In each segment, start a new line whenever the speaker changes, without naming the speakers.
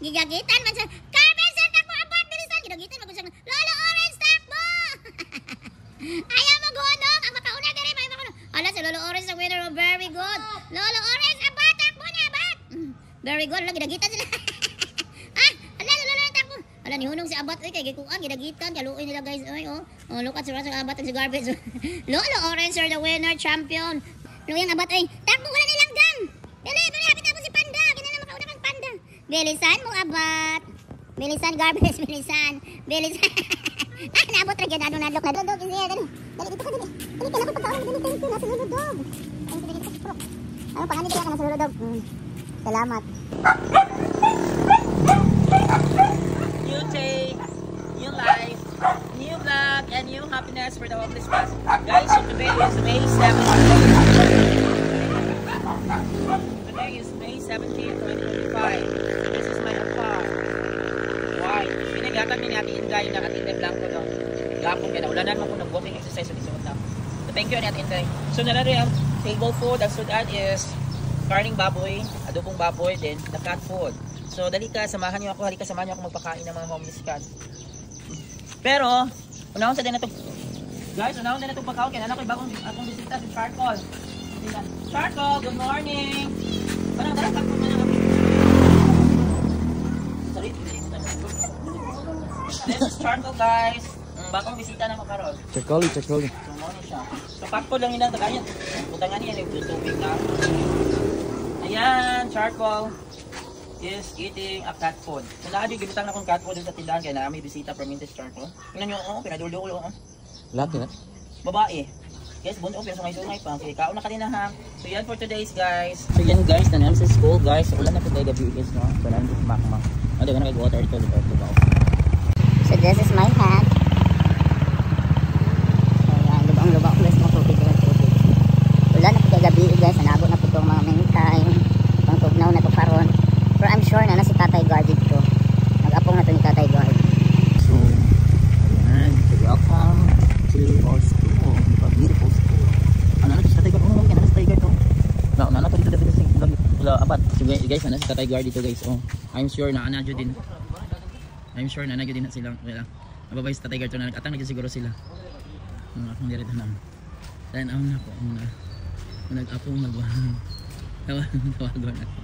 Gigagitan man sa Carmen Sir takbo abat bilisan gigagitan man sa Lolo Orange takbo. Ayaw mo gunong ang makauna diri may makuno. Ala si Lolo Orange ang winner, very good. Lolo Orange abat takbo na abat. Very good lang gigagitan sila. Ala Lolo Orange takbo. Ala ni hunong si abat oy kay gikuan gigagitan kaluoy nila guys oy oh. Oh look at si abat ang si garbage. Lolo Orange are the winner champion. Luyang abat oy takbo wala nilang gam. Dali hapit na mo si Panda kinala makauna kang Panda. Bilisan mo abat. Bilisan garbage, bilisan. Bilisan. Naabot ra gyud adong nadlok na dog siya dali. Dali dito ka dali. Dali kailangan ko pagkaon dali tayo na sa dog. Ay dali dito pro. Ano pa kanina ka na sa dog. Salamat.
New day, new life, new vlog, and new happiness for the homeless class. Guys, so today is May 7th. Today is May 17, 2025. This is my account. Why? Pinagatan ni Ate Inday na Ate Inday Blanco daw. Gapong yan. Ulanan mo kung nag-walking exercise sa isuot na. So thank you Ate Inday. So nanalo yung table food. Ang sudan is karning baboy, adobong baboy, then the cat food. So dali ka, samahan niyo ako. Halika, samahan niyo ako magpakain ng mga homeless cat. Pero, unahon sa din na ito. Guys, unahon din na itong pagkaon. Kaya anak ko bagong akong bisita si Charcoal. Charcoal, good morning! Parang darang kakot mo na kami. Sorry. This is Charcoal guys. Bagong bisita na makaroon.
Charcoal.
So morning siya. So kakot lang yun ang tagayan. Butangan niya yung tubig na. Ayan, Charcoal is eating a cat food. So naadi, gibutang na akong cat food sa tindahan. Kaya namin bisita from Mintis Charcoal. Tingnan nyo, pinadulo-ulo.
Lahat yun
Babae. Guys, bundo pero sungay-sungay pa. Okay, kaon na kanina ha. So yan for today's guys. So yan guys, nangyam sa school guys. So ulan na po tayo gabi guys no. So nangyam sa makma. Ano ka nag-water ito.
So this is my hat. So yan, lubang-lubang guys mo tubig. Ulan na po tayo gabi guys. Nanago na po itong mga mingkay. Pang tugnaw na ito karon. Pero I'm sure na si Tatay Guard dito. Nag-apong na ito ni Tatay Guard.
So, ayan. Welcome to our school. Beautiful school. Ano na sa Tatay Guard? Oh, kaya na sa Tatay Guard. Ano na dito dito sa apat. So guys, ano sa Tatay Guard dito guys. Oh, I'm sure na anadyo din. I'm sure na anadyo din na sila. Wala. Mababay sa Tatay Guard to na nag-atang na siguro sila. Akong direct na. Then na po muna. Nag-apong nagwahang. Tawagon ako.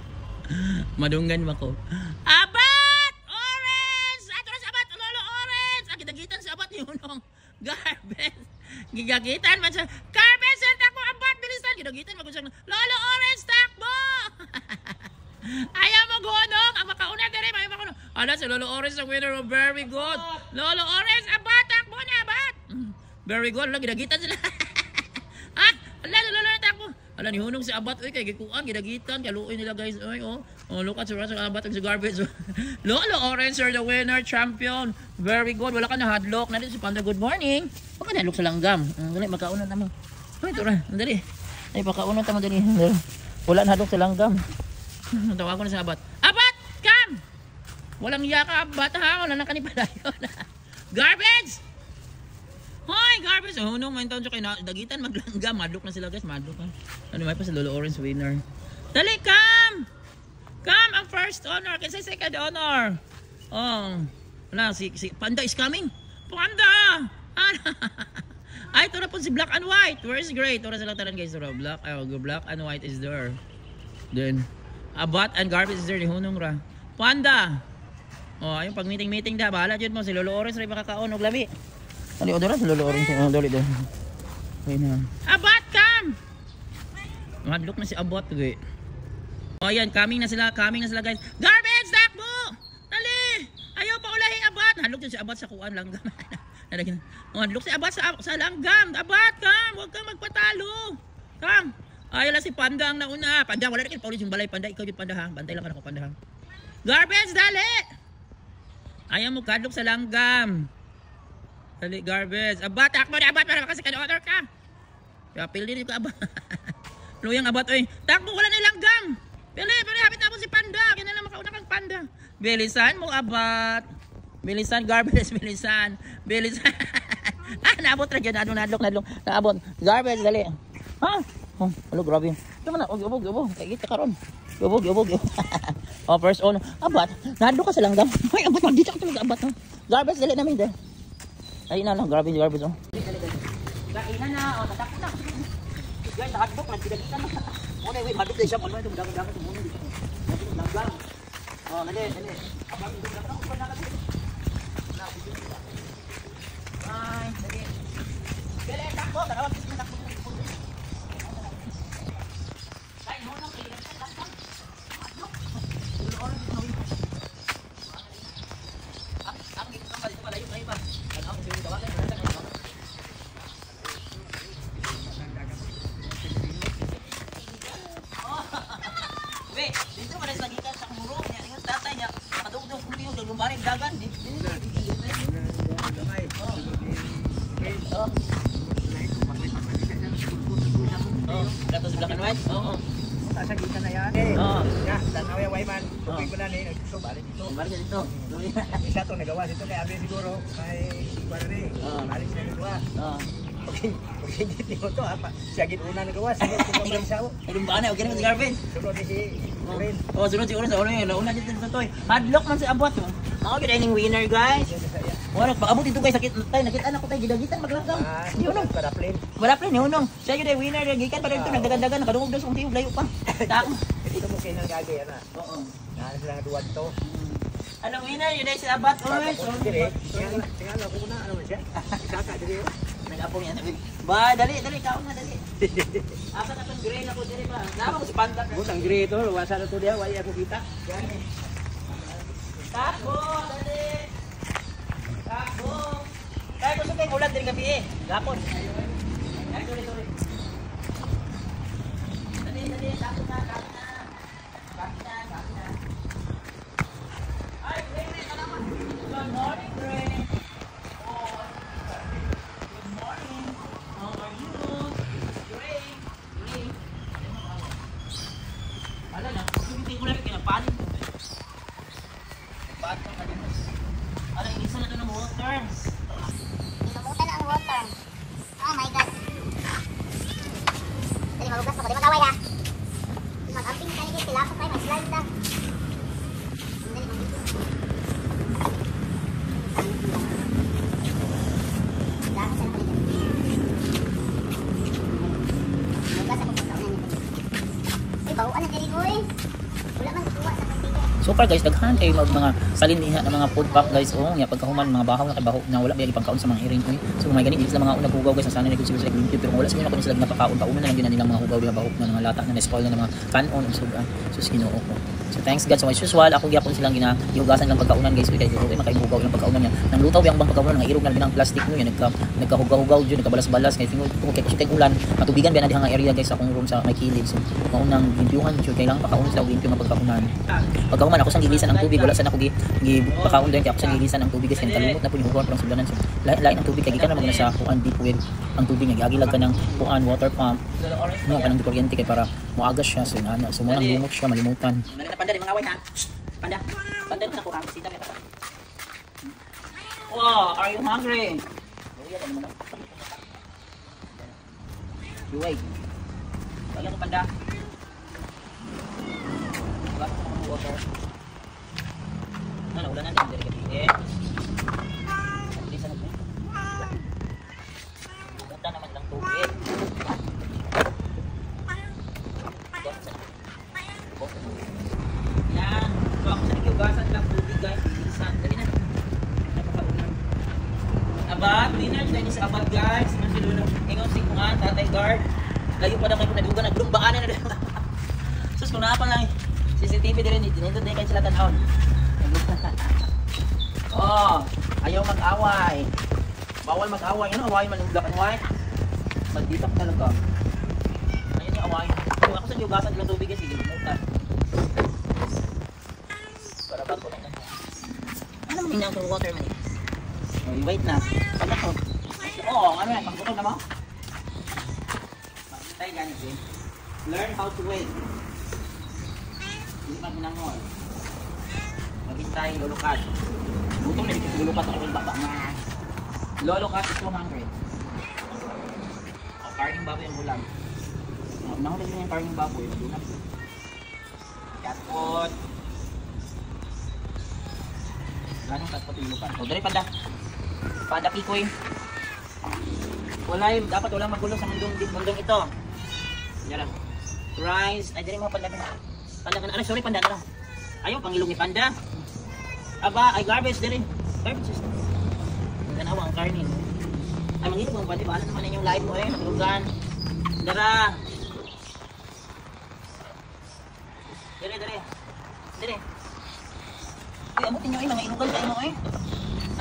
Madunggan mo ko. Abat! Orange! Ato na sa abat! Lolo Orange! Gidagitan sa abat ni Hunong. Garbage! Gigagitan man sa Carmen Sir takbo abat! Bilisan! Gidagitan man ko siya. Lolo Orange takbo! Ayaw mo gunong! Ang makauna diri may makuno. Ala si Lolo Orange ang winner. Very good! Lolo Orange abat! Takbo na abat! Very good! Ala gidagitan sila. Ha? Ala Lolo Orange takbo! Ala ni Hunong si abat oy kay gikuan gidagitan kaluoy nila guys oy oh. Oh look at si abat ang si garbage. Lolo Orange are the winner champion. Very good. Wala ka na hadlock. Nandito si Panda. Good morning. Wala ka na hadlock sa langgam. Dali magkaunan na mo. Ay ito ra. Dali. Ay pakaunan ta mo dali. Wala na hadlock sa langgam. Tawag ko na si abat. Abat! Come! Walang yaka abat ha. Wala na kanipadayon. Garbage! Hoy, garbage! Oh, no, main taon siya kayo dagitan, maglangga, madlock na sila guys, madlock ha. Ano may pa sa Lolo Orange winner. Dali, come! Come, ang first honor, kasi second honor. Oh, wala, si Panda is coming. Panda! Ay, ito na po si Black and White. Where is Gray? Ito na sila tanan guys, Black and White is there. Then, Abat and Garbage is there, ni Hunong ra. Panda! Oh, ayun, pag meeting da, bahala dyan mo, si Lolo Orange rin makakaon, og labi. Ano odoran sa Lolo Orange? Dali doon. Okay na. Abat, come! Madlock na si Abat. Okay. O yan, coming na sila guys. Garbage, takbo! Dali! Ayaw pa ulahin Abat. Hadlock din si Abat sa kuan langgam. Hadlock si Abat sa langgam. Abat, come! Huwag kang magpatalo. Come! Ayaw lang si Panda ang nauna. Panda, wala na kayo paulit yung balay. Panda, ikaw yung Panda ha. Bantay lang ka na ko Panda ha. Garbage, dali! Ayaw mo kadlock sa langgam. Dali, Garbage. Abat, takbo na Abat para makasakad order ka. Kaya pili ko Abat. Luyang Abat, oy. Takbo, wala na langgam. Pili, hapit na po si Panda. Kaya na lang makauna kang Panda. Bilisan mo Abat. Bilisan, Garbage, bilisan. Bilisan. Naabot na dyan. Nadlok. Naabot. Garbage, dali. Ha? Oh, grabe. Ito man na. Ubog. Kaya kita karon. Ubog. Oh, first on. Abat. Nado ka sa langgam. Ay, abat. Dito ka talaga abat. Garbage, dali namin din. Ay na lang, garbage. Oh. Kainan na. Oh, tatakot na. Guys, hotdog. Nagsigagitan na. Muna, wait. Hotdog din siya. Palma ito. Dagat ito muna dito. Langgam. Oh, dali. Abang ito. Ay, dali. Dali, takbo. Tarawag. Takbo. Ay, no, kailan ka lang. Ang gito ng balik pala yung iba. Ano ang sino tawagan? Wait, dito pala sa gitan sa muro. Yung tatay niya, nakadugdog kung yung lumbaring dagan. Gatos black and white? Oo.
Sa kita na yan.
Oo.
Ya, tanaw yung wayman. Tubig mo na ni. So, balik dito.
Balik dito.
Isa to nagawa dito kay Abi siguro. Kay Ibar ni. Balik sa dito.
Oo.
Okay, hindi mo to apa. Siya gid una nagawa. Sige, kung isaw.
Ay, lumbaan na. Huwag ganun si Garvin.
Sunod ni si Ren.
Oh, sunod siguro sa ulo yun. Nauna dito sa toy. Hadlock man si Abot. Ako ginaning winner, guys. Wala, pag-abot dito guys, nakita na ko tayo, gidagitan maglanggam. Di unong. Wala pa rin, unong. Siya yun ay winner, gikan pa rin ito, nagdagandagan, nakadungog doon sa kong tiyog, layo pa. Tako.
Dito mo kayo nang gagay, ana.
Oo.
Naan sila duwag to.
Anong winner, yun ay si Abot. Oy,
Dire, tingnan ako muna, ano man siya? Saka, dire.
Nag-apong yan. Ba, dali, kaon na, dali. Asa na itong gray na ko, dali ba? Nama ko si Panda.
Butang dire ito, wasa na to diya, wala ako kita.
Takbo, dali. Takbo. Kaya gusto kayong ulan din gabi eh. Gapon. Ay, sorry. Dali, takbo na. Ay, Gray, salamat. Good morning, Gray. Good morning. How are you? Gray. Ala na, hindi ko lang pinapanin ko. Nagpaat ka kanina. Ala, inisa na ito ng water.
Inamutan na ang water. Oh my God. Dali, magugas mo. Dali, mag-away ha. Mag-amping ka nigit. Sila ako kayo. May slide na. Dali, magugas. Dahil sa nito. Magugas ako sa kaunan nito. Ay, bawaan na dali ko eh. Wala man kuha sa kantiga.
So far guys, daghan kayo mga saliniha ng mga food pack guys. Oh, nya pagkahuman mga bahaw na kay baho na wala biya ipangkaon sa mga iring ko. So may ganit sila mga unang hugaw guys, sana nila sila limpyo pero wala sila ko sila napakaon pauno na lang din nilang mga hugaw diha baho na mga lata na spoil na mga kanon ug sugan. So Ginoo ko. So thanks God so much. Usual ako gyapon silang gihugasan lang pagkaunan guys kay dito makaihugaw lang pagkaunan niya. Nang lutaw yang bang pagkaunan nga irog na binang plastic no yan nagkahugaw-hugaw jud nagkabalas-balas kay tingog ko kay kasi ulan matubigan ba na diha nga area guys akong room sa may kilid. So maunang limpyuhan jud kay lang pakaunan sa limpyo nga pagkaunan. Pagkahuman ako sang gilisan ang tubig wala sa nako gipakaon din kay ako sang gilisan ang tubig guys kay kalumot na pud yung hugaw parang sugdanan. So lain ang tubig kay gikan na sa kuan deep well ang tubig nga giagilag ka ng kuan water pump no kanang kuryente kay para moagas siya so inana so mo nang lumot siya malimutan. Panda di mga away ha. Panda na ko kasi sita ka. Wow, are you hungry? You wait. Bagyan ko panda. Wala ko water. Ano ulan na din diri gabi eh. Dili sa nagbo. Ganda naman lang tubig. Yan. So ako sa naghugasan lang tubig guys. Bilisan. Dali na. Napakaulan. Abad. Dinner siya ni sa abad guys. Masilunong. Ingon si Kungan. Tatay guard. Layo pa naman kung nadugan. Naglumbaan na na. Sus kung na pa lang. CCTV din rin. Dinindot na kayo sila tanahon. Oh. Ayaw mag-away. Bawal mag-away. Ano away man yung black and white? Magditak talaga. Ayun yung away. So ako sa naghugasan lang tubig guys. Sige. Mutan. Para bago lang na. Ano mo tingnan kung water man eh? Oh, wait na. Pag ako. Oo, ano yan? Pagbuto na mo? Magintay ganit eh. Learn how to wait. Hindi magminangol. Maghintay, lulukad. Butong na dito lulukad ako yung baba na. Lulukad is 200. Oh, karning baboy ang ulam. Nahulog na yung karning baboy. Dunap. Yatkot.
Ganong kat pati lupan. O, dali panda. Panda kikoy. Dapat walang magulo sa mundong ito. Yan lang. Rice. Ay, dali mga panda ka. Panda ka na. Sorry, panda ka na. Ayaw, pangilong ni panda. Aba, ay garbage dali. Garbage. Ganawa ang karne. Ay, mangilong mga pandi. Bahala naman yung live mo eh. Matulugan. Dara. Dali. Ay, abutin nyo eh. Mga inugan kayo mo eh.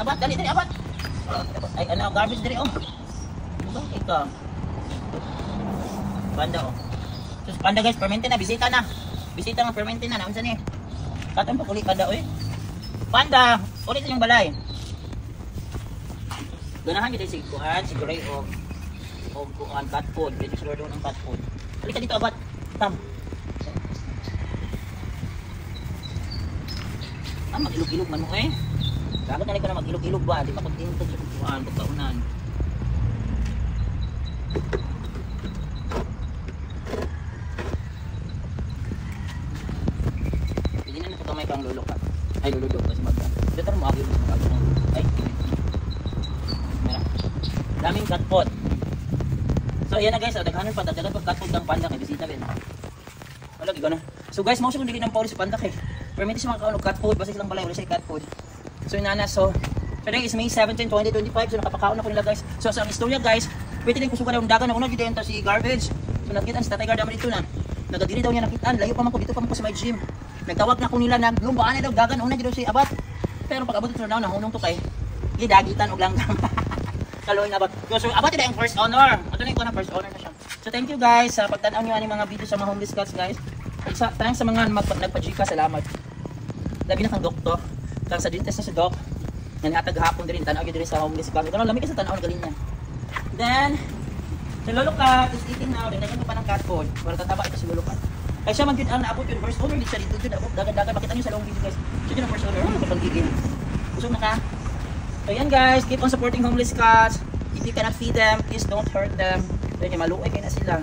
Abat, dali, abat. Ay, ano, garbage dali oh. Bakit ka? Panda oh. Sus, panda guys, fermented na. Bisita na. Bisita nga, fermented na. Naunsan eh. Katang pa ulit panda oh eh. Panda! Ulit yung balay. Ganahan kita si Kuhan, si Gray o Kuhan, cat food. Dito sila doon ng cat food. Halika dito, abat. Tam. Mag-ilog-ilog man mo eh. Dapat na ko na mag-ilog-ilog ba? Di ba kung tinitag sa Kuhan, pagkaunan. Hindi na napakamay kang lulok. Ay, luludok kasi magka. Dito rin makakilog ng magkagong. Ay. Mera. Daming cat food. So, yan na guys. Daghanan pa. Daghanan pa cat food ng panda kay bisita rin. Wala, gano'n. So guys, mausa kung hindi ng Pauli sa panda kay. Permit siya makakaon cat food. Basta silang balay. Wala siya cat food. So, inana. So, today is May 17, 2025. So, nakapakaon ako nila guys. So, sa istorya guys, pwede din kusugan ng dagan. Una, dito yung si garbage. So, nakita si Tatay Gardama dito na. Nagadiri daw niya nakitaan. Layo pa man ko. Dito pa man ko sa my gym. Nagtawag na ko nila na lumbaan na daw dagan. Una dito si Abat. Pero pag abot ito na nahunong to kay gidagitan og langgam. Kaloy na Abat. So, Abat ito yung first honor. Ito na yung first honor na siya. So, thank you guys sa pagtanaw niyo ani mga video sa mga homeless cats guys. Thanks sa mga nagpa-chika. Salamat. Labi na kang doktor. Thanks sa dentist na si Doc. Nanatag hapon din. Tanaw yun din sa homeless cats. Ito na lamig kasi tanaw ang galing niya. Then, si Lolo Cat is eating now. Dinagyan ko pa ng cat food. Para tataba ito si Lolo Cat. Kaya siya man yun ang naabot yun. First owner din siya dito. Dagan-dagan. Makita nyo sa long video guys. Siya yun ang first owner. Ano kapag gigil? Busog na ka? So yan guys. Keep on supporting homeless cats. If you cannot feed them, please don't hurt them. Kaya maluoy kayo na sila.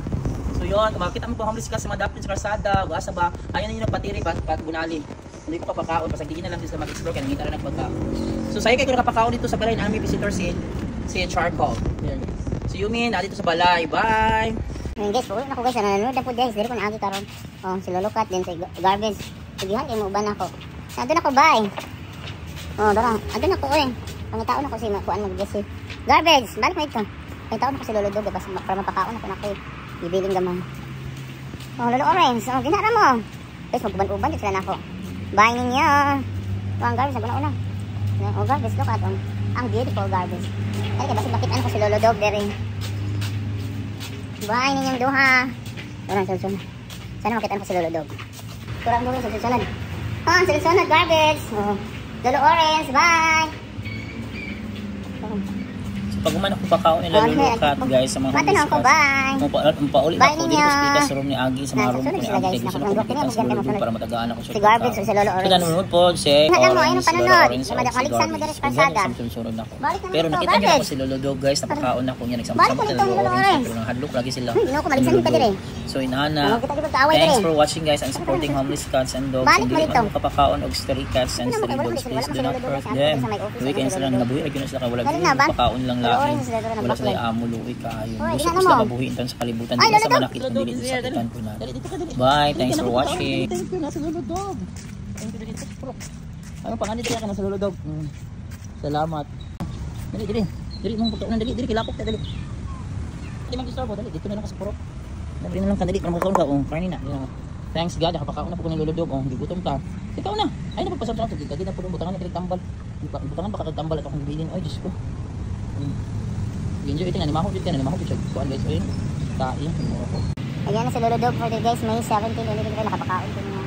So yun. Kung makikita mo po homeless cats sa mga dapat sa karsada. Gasa ba? Ayaw na yun nagpatiri. Pat bunali. Hindi ko kapakaon. Pasagigin na lang sila mag-explore. Kaya nangita na nagpagkaon. So sa'yo kayo nakapakaon dito sa balay. May visitor si Charcoal. Yan. So Yumin. Dito sa balay. Bye!
Ngayon guys, uwi na ko guys, nanonood na po guys, dito ko na agi karon. Oh, si Lolo Cat din si garbage. Sigihan kay mo uban ako. Andun ako bye. Oh, dara, andun ako eh. Pangitaon ako si kuan mag-gesi. Garbage, balik mo ito. Pangitaon ako si Lolo Dog para mapakaon ako na kay bibiling gamay. Oh, Lolo Orange, oh, ginara mo. Guys, mag-uban-uban din sila na ako. Bye ninyo. Oh, ang garbage, naguna-una. Oh, garbage, look at ang beautiful garbage. Ay, kaya basta makitaan ko si Lolo Dog there. Bye ninyong duha. Orang sunod. Sana makitaan ko si Lolo Dog. Kurang dugay sa sunod. Oh, sunod garbage. Oh. Lolo Orange, bye.
Pag uman ako pakaon nila Lolo Cat guys sa mga homeless cats. Pauli na ako dito sa speakers room ni Agi sa mga room ko ni Agi. Gusto na ko para matagaan ako
si garbage sa Lolo Orange.
Nanonood po si Orange, si Lolo Orange. Maliksan mo dito sa kalsada. Pero nakita niyo ako si Lolo Dog guys, napakaon ako niya. Nagsama-sama sa Lolo Orange. Pero hadlok lagi sila. So inana, thanks for watching guys and supporting homeless cats and dogs. Hindi mo kapakaon og stray cats and stray dogs. Please do not hurt them. Weekend sila nabuhi. Ay sila wala pakaon lang. Wala sila amuloy kayo. Gusto ko sila mabuhiin tan sa kalibutan. Hindi sa manakit kung dili sa sakitan po natin. Bye, thanks for watching. Thank you na sa Lolo Dog. Thank you dito. Ano pa nga dito ka na sa Lolo Dog. Salamat. Dali mong pagkaunan dali kilapok ta dali. Hindi mag-disturbo dali dito na lang sa purok. Dali na lang ka dali para makakaon ka. Karni na. Thanks God, nakapakaon na po ko ng Lolo Dog. Gigutom ka. Ikaw na. Ay napagpasab sa ato. Gigadi na po butangan na tambal. Butangan baka kagtambal at akong gibilin. Ay Diyos ko. Enjoy ito nga, nimahod dito ka na, nimahod dito siya. Kuhaan guys, ayun, kain, ako.
Ayan na si Lolo Dog for the guys, May 17, hindi ko nakapakaon ko niya.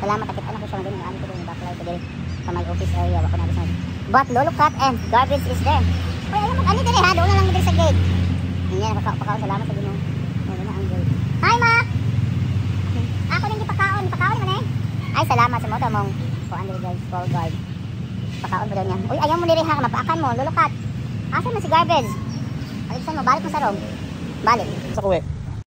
Salamat, nakitaan ako siya magaling, ano ko doon, backlight ko din sa my office area, wako na sa but Lolo Cat and garbage is there. Uy, alam mo, ano dali ha, doon na lang dali sa gate. Ayan, napakaon, salamat sa Ginoo. Ayan na ang gate. Hi, Ma! Ako din di pakaon naman eh. Ay, salamat sa moto mong kuhaan dali guys, call guard. Pakaon mo daw niya. Uy, ayaw mo dali ha, mapaakan mo, Lolo Cat. Asan mo si garbage? Alisan mo, balik mo sa room. Balik.
Sa kuwe.